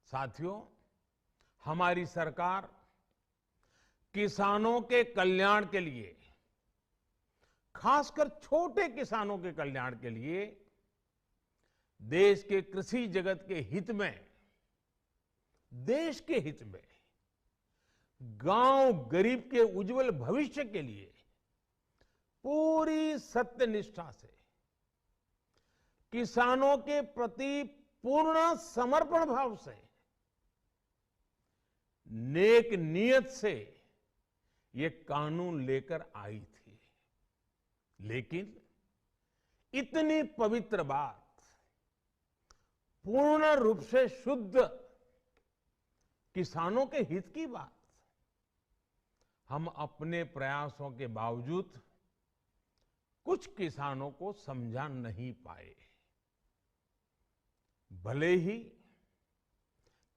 साथियों, हमारी सरकार किसानों के कल्याण के लिए, खासकर छोटे किसानों के कल्याण के लिए देश के कृषि जगत के हित में, देश के हित में, गांव गरीब के उज्जवल भविष्य के लिए पूरी सत्यनिष्ठा से, किसानों के प्रति पूर्ण समर्पण भाव से, नेक नियत से ये कानून लेकर आई थी। लेकिन इतनी पवित्र बात, पूर्ण रूप से शुद्ध किसानों के हित की बात, हम अपने प्रयासों के बावजूद कुछ किसानों को समझा नहीं पाए। भले ही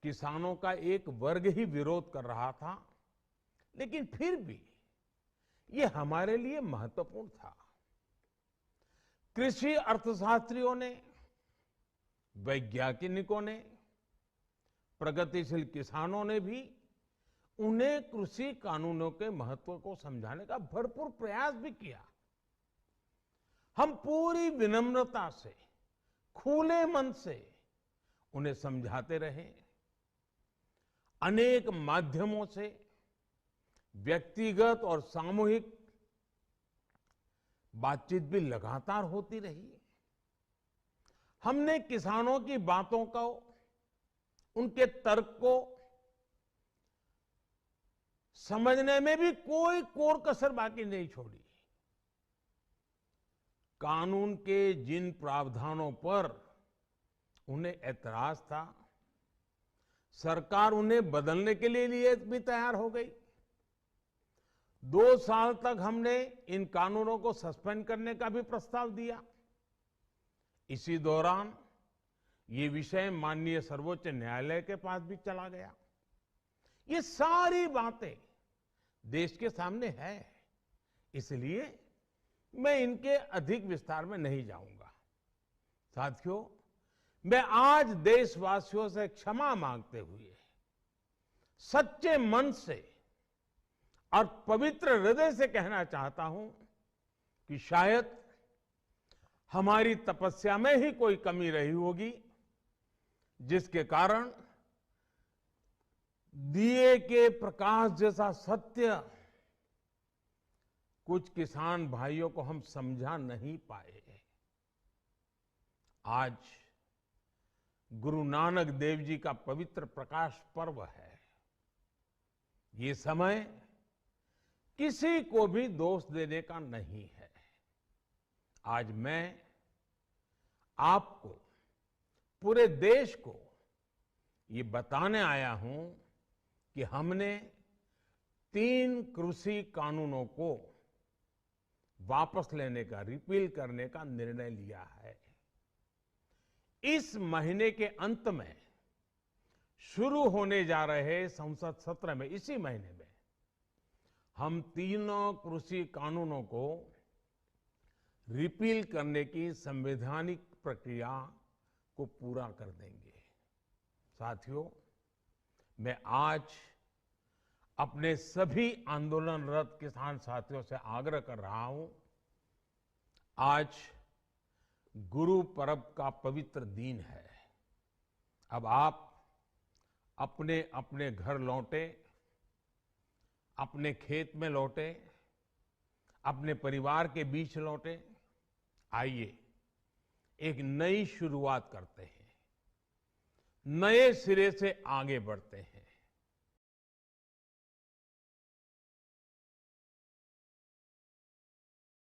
किसानों का एक वर्ग ही विरोध कर रहा था, लेकिन फिर भी ये हमारे लिए महत्वपूर्ण था। कृषि अर्थशास्त्रियों ने, वैज्ञानिकों ने, प्रगतिशील किसानों ने भी उन्हें कृषि कानूनों के महत्व को समझाने का भरपूर प्रयास भी किया। हम पूरी विनम्रता से, खुले मन से उन्हें समझाते रहे। अनेक माध्यमों से व्यक्तिगत और सामूहिक बातचीत भी लगातार होती रही। हमने किसानों की बातों को, उनके तर्क को समझने में भी कोई कोर कसर बाकी नहीं छोड़ी। कानून के जिन प्रावधानों पर उन्हें ऐतराज था, सरकार उन्हें बदलने के लिए भी तैयार हो गई। 2 साल तक हमने इन कानूनों को सस्पेंड करने का भी प्रस्ताव दिया। इसी दौरान ये विषय माननीय सर्वोच्च न्यायालय के पास भी चला गया। ये सारी बातें देश के सामने है, इसलिए मैं इनके अधिक विस्तार में नहीं जाऊंगा। साथियों, मैं आज देशवासियों से क्षमा मांगते हुए सच्चे मन से और पवित्र हृदय से कहना चाहता हूं कि शायद हमारी तपस्या में ही कोई कमी रही होगी, जिसके कारण दिए के प्रकाश जैसा सत्य कुछ किसान भाइयों को हम समझा नहीं पाए। आज गुरु नानक देव जी का पवित्र प्रकाश पर्व है। ये समय किसी को भी दोष देने का नहीं है। आज मैं आपको, पूरे देश को ये बताने आया हूं कि हमने 3 कृषि कानूनों को वापस लेने का, रिपील करने का निर्णय लिया है। इस महीने के अंत में शुरू होने जा रहे संसद सत्र में, इसी महीने में, हम 3 कृषि कानूनों को रिपील करने की संवैधानिक प्रक्रिया को पूरा कर देंगे। साथियों, मैं आज अपने सभी आंदोलनरत किसान साथियों से आग्रह कर रहा हूं, आज गुरु पर्व का पवित्र दिन है। अब आप अपने अपने घर लौटे, अपने खेत में लौटे, अपने परिवार के बीच लौटे। आइए एक नई शुरुआत करते हैं, नए सिरे से आगे बढ़ते हैं।